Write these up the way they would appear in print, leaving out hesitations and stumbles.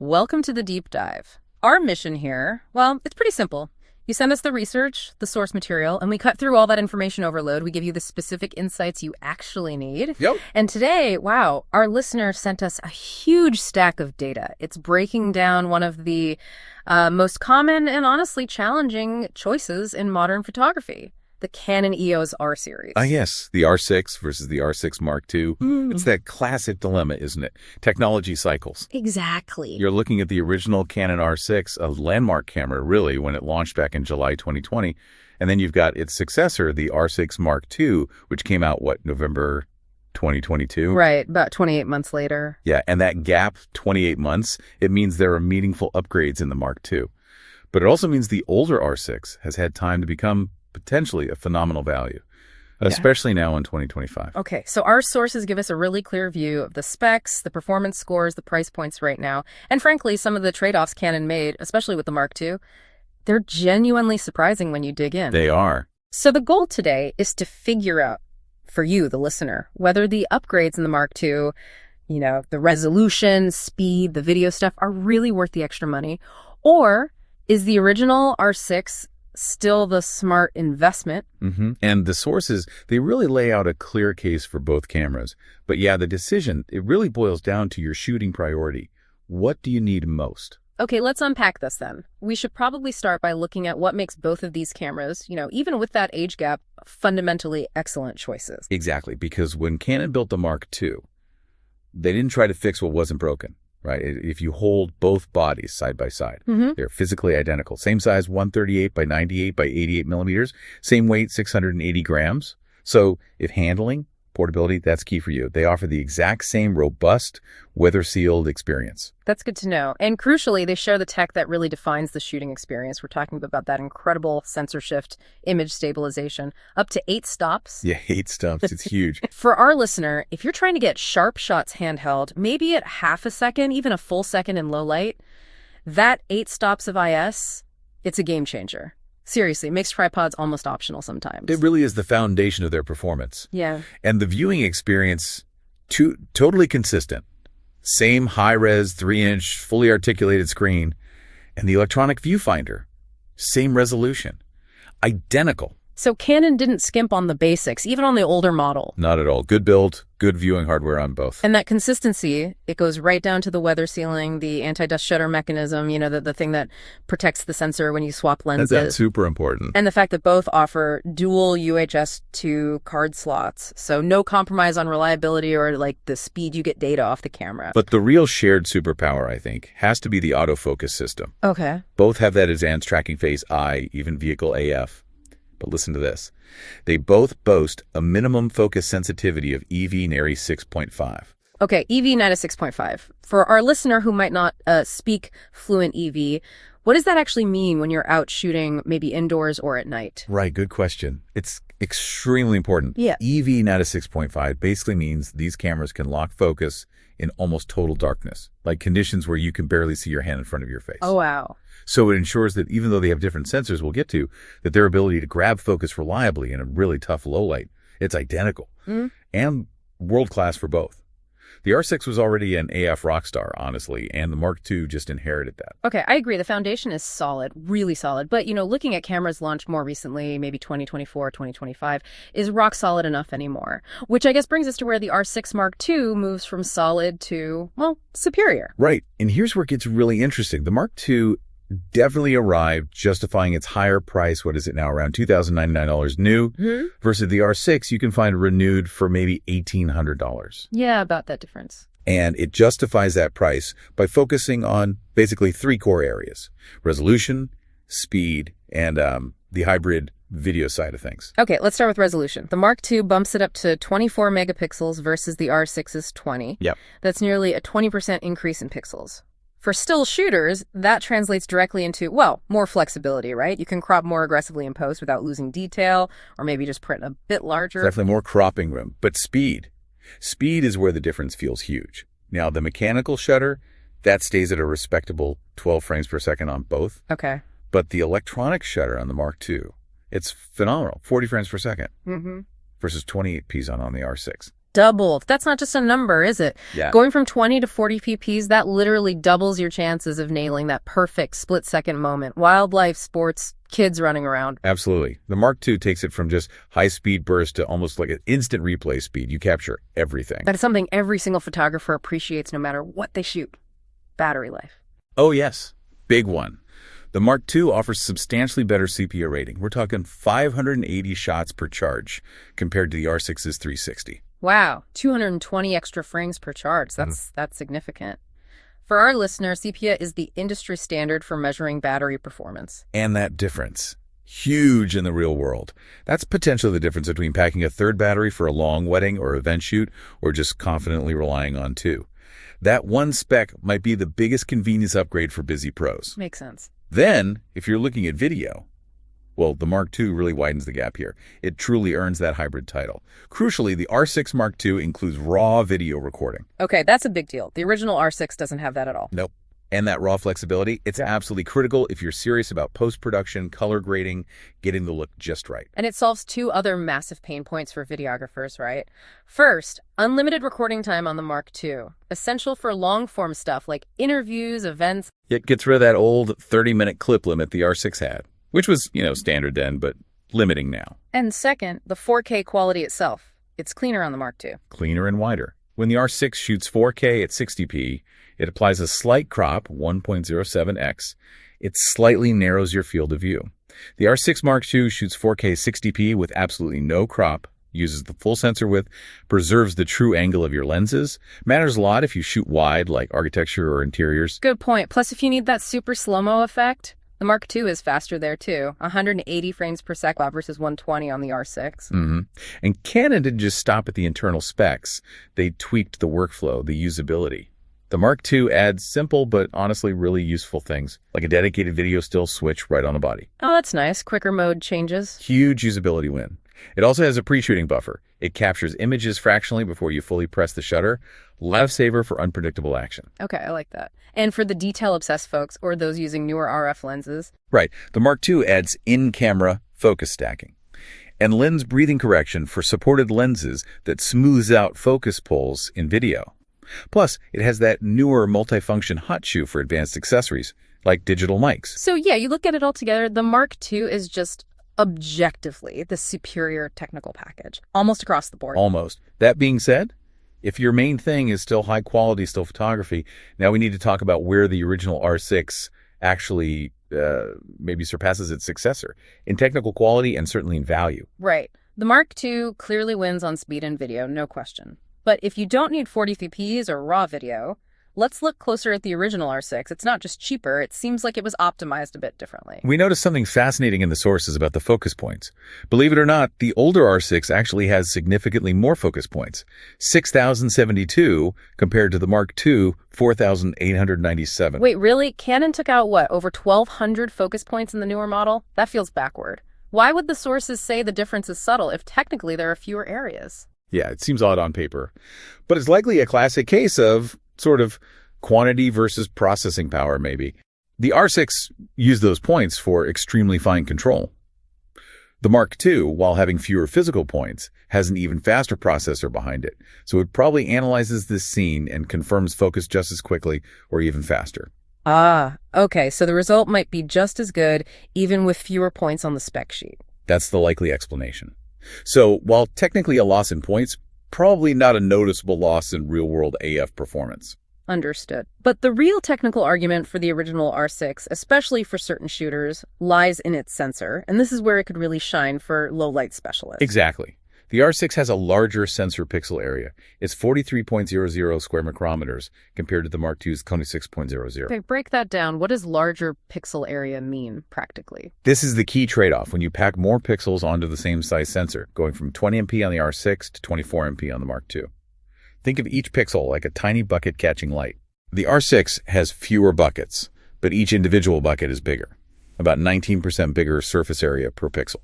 Welcome to the deep dive. Our mission here, well, it's pretty simple. You send us the research, the source material, and we cut through all that information overload. We give you the specific insights you actually need. Yep. And today, wow, our listener sent us a huge stack of data. It's breaking down one of the most common and honestly challenging choices in modern photography. The Canon EOS R series. Yes, the R6 versus the R6 Mark II. It's that classic dilemma, isn't it? Technology cycles. Exactly. You're looking at the original Canon R6, a landmark camera, really, when it launched back in July 2020. And then you've got its successor, the R6 Mark II, which came out, November 2022? Right, about 28 months later. Yeah, and that gap, 28 months, it means there are meaningful upgrades in the Mark II. But it also means the older R6 has had time to become potentially a phenomenal value, especially now in 2025. Okay, so our sources give us a really clear view of the specs, the performance scores, the price points right now, and frankly, some of the trade-offs Canon made, especially with the Mark II. They're genuinely surprising when you dig in. They are. So the goal today is to figure out, for you, the listener, whether the upgrades in the Mark II, the resolution, speed, the video stuff are really worth the extra money, or is the original R6 still the smart investment? And the sources, they really lay out a clear case for both cameras. But yeah, the decision, it really boils down to your shooting priority. What do you need most? Okay, let's unpack this then. We should probably start by looking at what makes both of these cameras, even with that age gap, fundamentally excellent choices. Exactly, because when Canon built the Mark II, they didn't try to fix what wasn't broken. Right? If you hold both bodies side by side, they're physically identical. Same size, 138 by 98 by 88 millimeters. Same weight, 680 grams. So if handling, portability, that's key for you. They offer the exact same robust, weather-sealed experience. That's good to know. And crucially, they share the tech that really defines the shooting experience. We're talking about that incredible sensor shift, image stabilization, up to 8 stops. Yeah, 8 stops. It's huge. For our listener, if you're trying to get sharp shots handheld, maybe at half a second, even a full second in low light, that 8 stops of IS, it's a game changer. Seriously, mixed tripod's almost optional sometimes. It really is the foundation of their performance. Yeah. And the viewing experience, totally consistent. Same high-res, 3-inch, fully articulated screen. And the electronic viewfinder, same resolution. Identical. So Canon didn't skimp on the basics, even on the older model. Not at all. Good build, good viewing hardware on both. And that consistency, it goes right down to the weather sealing, the anti-dust shutter mechanism, the thing that protects the sensor when you swap lenses. That's super important. And the fact that both offer dual UHS 2 card slots. So no compromise on reliability or the speed you get data off the camera. But the real shared superpower, I think, has to be the autofocus system. Okay. Both have that advanced tracking phase I, even vehicle AF. But listen to this. They both boast a minimum focus sensitivity of EV-NARI 6.5. Okay, EV-NARI 6.5. For our listener who might not speak fluent EV, what does that actually mean when you're out shooting maybe indoors or at night? Right, good question. It's extremely important. Yeah. EV-NARI 6.5 basically means these cameras can lock focus in almost total darkness, like conditions where you can barely see your hand in front of your face. Oh, wow. So it ensures that even though they have different sensors we'll get to, that their ability to grab focus reliably in a really tough low light, it's identical and world-class for both. The R6 was already an AF rockstar, honestly, and the Mark II just inherited that. Okay, I agree. The foundation is solid, really solid. But, looking at cameras launched more recently, maybe 2024, 2025, is rock solid enough anymore? Which I guess brings us to where the R6 Mark II moves from solid to, superior. Right. And here's where it gets really interesting. The Mark II definitely arrived justifying its higher price. What is it now? Around $2,099 new versus the R6 you can find renewed for maybe $1,800. Yeah, about that difference. And it justifies that price by focusing on basically 3 core areas: resolution, speed, and the hybrid video side of things. Okay, let's start with resolution. The Mark II bumps it up to 24 megapixels versus the R6's 20. Yep. That's nearly a 20% increase in pixels. For still shooters, that translates directly into, more flexibility, right? You can crop more aggressively in post without losing detail, or maybe just print a bit larger. Definitely more cropping room. But speed is where the difference feels huge. Now, the mechanical shutter, that stays at a respectable 12 frames per second on both. Okay. But the electronic shutter on the Mark II, it's phenomenal, 40 frames per second versus 28 Ps on the R6. Doubled. That's not just a number, is it? Yeah. Going from 20 to 40 PPs, that literally doubles your chances of nailing that perfect split-second moment. Wildlife, sports, kids running around. Absolutely. The Mark II takes it from just high-speed burst to almost like an instant replay speed. You capture everything. That is something every single photographer appreciates no matter what they shoot. Battery life. Oh, yes. Big one. The Mark II offers substantially better CPA rating. We're talking 580 shots per charge compared to the R6's 360. Wow, 220 extra frames per charge. That's significant. For our listener, CPA is the industry standard for measuring battery performance. And that difference, huge in the real world. That's potentially the difference between packing a third battery for a long wedding or event shoot or just confidently relying on two. That one spec might be the biggest convenience upgrade for busy pros. Makes sense. Then, if you're looking at video, well, the Mark II really widens the gap here. It truly earns that hybrid title. Crucially, the R6 Mark II includes raw video recording. Okay, that's a big deal. The original R6 doesn't have that at all. Nope. And that raw flexibility, it's absolutely critical if you're serious about post-production, color grading, getting the look just right. And it solves two other massive pain points for videographers, right? First, unlimited recording time on the Mark II, essential for long-form stuff like interviews, events. It gets rid of that old 30-minute clip limit the R6 had, which was, standard then, but limiting now. And second, the 4K quality itself. It's cleaner on the Mark II. Cleaner and wider. When the R6 shoots 4K at 60p, it applies a slight crop, 1.07x. It slightly narrows your field of view. The R6 Mark II shoots 4K 60p with absolutely no crop, uses the full sensor width, preserves the true angle of your lenses. Matters a lot if you shoot wide, like architecture or interiors. Good point. Plus, if you need that super slow-mo effect, the Mark II is faster there, too. 180 frames per second versus 120 on the R6. And Canon didn't just stop at the internal specs. They tweaked the workflow, the usability. The Mark II adds simple but honestly really useful things, like a dedicated video still switch right on the body. Oh, that's nice. Quicker mode changes. Huge usability win. It also has a pre-shooting buffer. It captures images fractionally before you fully press the shutter. Lifesaver for unpredictable action. Okay, I like that. And for the detail-obsessed folks or those using newer RF lenses. Right. The Mark II adds in-camera focus stacking and lens breathing correction for supported lenses that smooths out focus pulls in video. Plus, it has that newer multifunction hot shoe for advanced accessories, like digital mics. So yeah, you look at it all together, the Mark II is just objectively the superior technical package, almost across the board. Almost. That being said, if your main thing is still high quality, still photography, now we need to talk about where the original R6 actually maybe surpasses its successor in technical quality and certainly in value. Right. The Mark II clearly wins on speed and video, no question. But if you don't need 40p's or raw video, let's look closer at the original R6. It's not just cheaper, it seems like it was optimized a bit differently. We noticed something fascinating in the sources about the focus points. Believe it or not, the older R6 actually has significantly more focus points, 6,072 compared to the Mark II, 4,897. Wait, really? Canon took out, what, over 1,200 focus points in the newer model? That feels backward. Why would the sources say the difference is subtle if technically there are fewer areas? Yeah, it seems odd on paper, but it's likely a classic case of sort of quantity versus processing power, maybe. The R6 used those points for extremely fine control. The Mark II, while having fewer physical points, has an even faster processor behind it, so it probably analyzes this scene and confirms focus just as quickly or even faster. Ah, okay, so the result might be just as good, even with fewer points on the spec sheet. That's the likely explanation. So, while technically a loss in points, probably not a noticeable loss in real-world AF performance. Understood. But the real technical argument for the original R6, especially for certain shooters, lies in its sensor, and this is where it could really shine for low-light specialists. Exactly. The R6 has a larger sensor pixel area. It's 43.00 square micrometers compared to the Mark II's 26.00. Okay, break that down. What does larger pixel area mean, practically? This is the key trade-off when you pack more pixels onto the same size sensor, going from 20 MP on the R6 to 24 MP on the Mark II. Think of each pixel like a tiny bucket catching light. The R6 has fewer buckets, but each individual bucket is bigger, about 19% bigger surface area per pixel.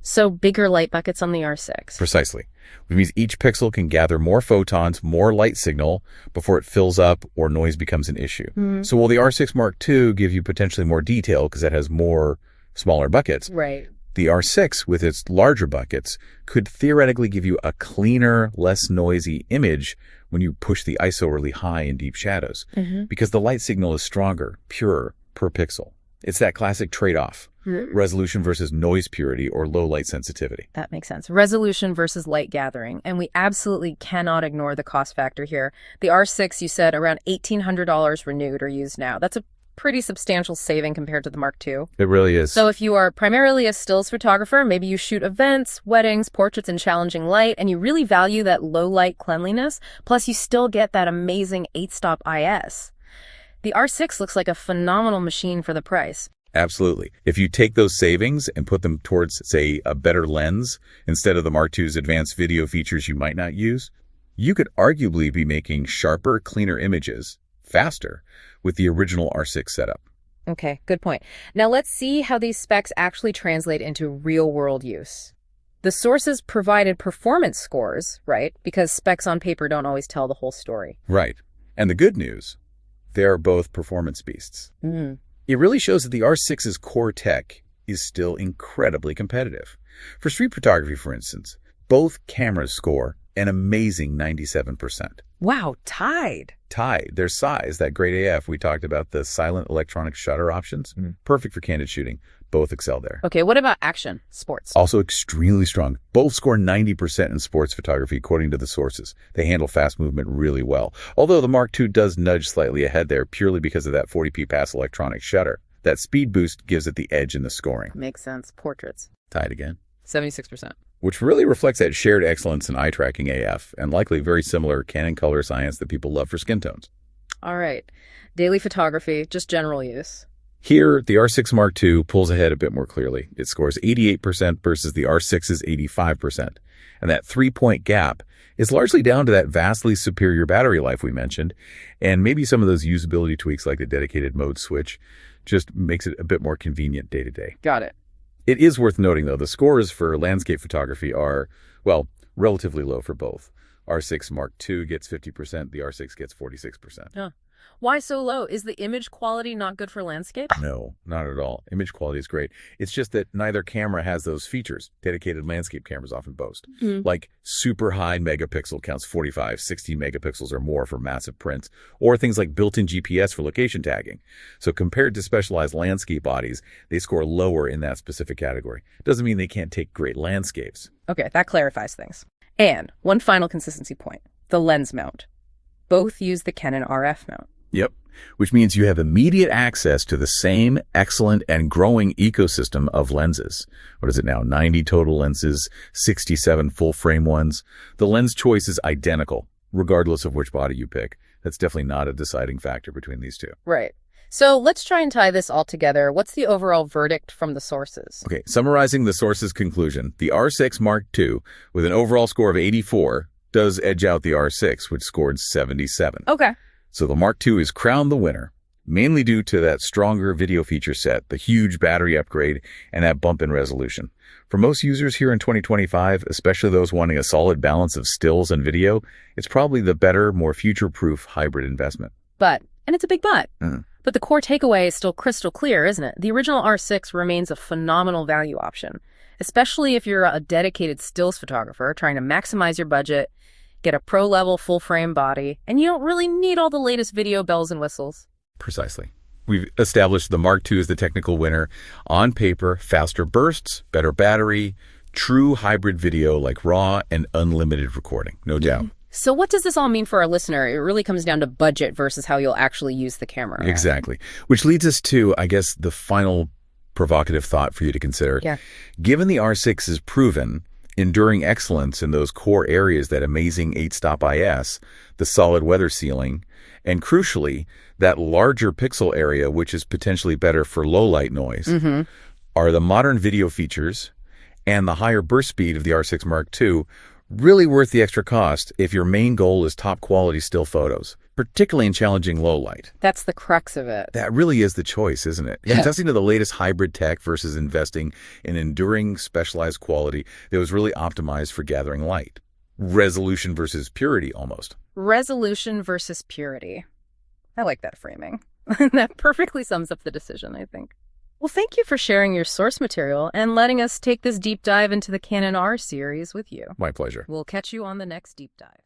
So bigger light buckets on the R6. Precisely. Which means each pixel can gather more photons, more light signal before it fills up or noise becomes an issue. So while the R6 Mark II give you potentially more detail because it has more smaller buckets, right, The R6, with its larger buckets, could theoretically give you a cleaner, less noisy image when you push the ISO really high in deep shadows, because the light signal is stronger, purer per pixel. It's that classic trade-off, resolution versus noise purity or low light sensitivity. That makes sense. Resolution versus light gathering. And we absolutely cannot ignore the cost factor here. The R6, you said, around $1,800 renewed or used now. That's a pretty substantial saving compared to the Mark II. It really is. So if you are primarily a stills photographer, maybe you shoot events, weddings, portraits in challenging light, and you really value that low light cleanliness, plus you still get that amazing 8-stop IS. The R6 looks like a phenomenal machine for the price. Absolutely. If you take those savings and put them towards, say, a better lens instead of the Mark II's advanced video features you might not use, you could arguably be making sharper, cleaner images faster with the original R6 setup. Okay, good point. Now let's see how these specs actually translate into real-world use. The sources provided performance scores, right? Because specs on paper don't always tell the whole story. Right. And the good news, they're both performance beasts. It really shows that the R6's core tech is still incredibly competitive. For street photography, for instance, both cameras score an amazing 97%. Wow, tied. Tied. Their size, that great AF, we talked about the silent electronic shutter options, perfect for candid shooting. Both excel there. Okay, what about action, sports? Also extremely strong. Both score 90% in sports photography, according to the sources. They handle fast movement really well. Although the Mark II does nudge slightly ahead there purely because of that 40p pass electronic shutter. That speed boost gives it the edge in the scoring. Makes sense. Portraits. Tied again. 76%. Which really reflects that shared excellence in eye tracking AF and likely very similar Canon color science that people love for skin tones. All right. Daily photography, just general use. Here, the R6 Mark II pulls ahead a bit more clearly. It scores 88% versus the R6's 85%. And that 3-point gap is largely down to that vastly superior battery life we mentioned, and maybe some of those usability tweaks like the dedicated mode switch just makes it a bit more convenient day to day. Got it. It is worth noting, though, the scores for landscape photography are, well, relatively low for both. R6 Mark II gets 50%, the R6 gets 46%. Huh. Why so low? Is the image quality not good for landscape? No, not at all. Image quality is great. It's just that neither camera has those features dedicated landscape cameras often boast. Like super high megapixel counts 45, 60 megapixels or more for massive prints, or things like built-in GPS for location tagging. So compared to specialized landscape bodies, they score lower in that specific category. Doesn't mean they can't take great landscapes. Okay, that clarifies things. And one final consistency point, the lens mount. Both use the Canon RF mount. Yep, which means you have immediate access to the same excellent and growing ecosystem of lenses. What is it now? 90 total lenses, 67 full-frame ones. The lens choice is identical, regardless of which body you pick. That's definitely not a deciding factor between these two. Right. So let's try and tie this all together. What's the overall verdict from the sources? Okay, summarizing the sources' conclusion, the R6 Mark II, with an overall score of 84, does edge out the R6, which scored 77. Okay. So the Mark II is crowned the winner, mainly due to that stronger video feature set, the huge battery upgrade, and that bump in resolution. For most users here in 2025, especially those wanting a solid balance of stills and video, it's probably the better, more future-proof hybrid investment. But, and it's a big but, but the core takeaway is still crystal clear, isn't it? The original R6 remains a phenomenal value option, especially if you're a dedicated stills photographer trying to maximize your budget, get a pro-level full-frame body, and you don't really need all the latest video bells and whistles. Precisely. We've established the Mark II as the technical winner. On paper, faster bursts, better battery, true hybrid video like RAW and unlimited recording, no doubt. So what does this all mean for our listener? It really comes down to budget versus how you'll actually use the camera. Right? Exactly. Which leads us to, I guess, the final provocative thought for you to consider. Yeah. Given the R6 is proven enduring excellence in those core areas, that amazing 8-stop IS, the solid weather sealing, and crucially, that larger pixel area, which is potentially better for low light noise, are the modern video features and the higher burst speed of the R6 Mark II really worth the extra cost if your main goal is top quality still photos, particularly in challenging low light? That's the crux of it. That really is the choice, isn't it? Yeah. Investing in the latest hybrid tech versus investing in enduring specialized quality that was really optimized for gathering light. Resolution versus purity, almost. Resolution versus purity. I like that framing. That perfectly sums up the decision, I think. Well, thank you for sharing your source material and letting us take this deep dive into the Canon R series with you. My pleasure. We'll catch you on the next deep dive.